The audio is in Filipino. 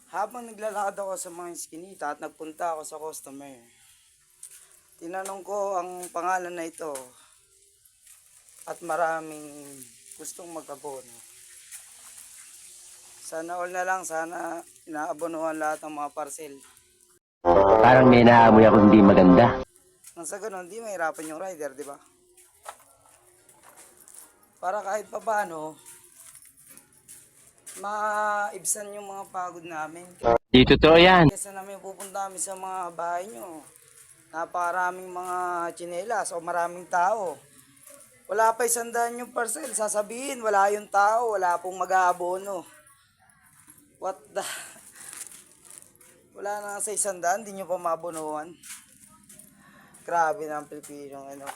Habang naglalakad ako sa mga iskinita at nagpunta ako sa customer, tinanong ko ang pangalan na ito at maraming gustong mag-abono. Sana all na lang, sana inaabonuhan lahat ng mga parcel. Parang may naamoy ako hindi maganda. Nang sa ganun, di mahirapan yung rider, di ba? Para kahit papaano, maibsan yung mga pagod namin. Di totoo yan. Kesa namin pupunta kami sa mga bahay nyo, napakaraming mga tsinelas o maraming tao. Wala pa 100 yung parcel, sasabihin wala yung tao, wala pong mag-aabono. What the... Wala na sa 100, hindi nyo pa mabunuhan. Grabe na ang Pilipino, ano.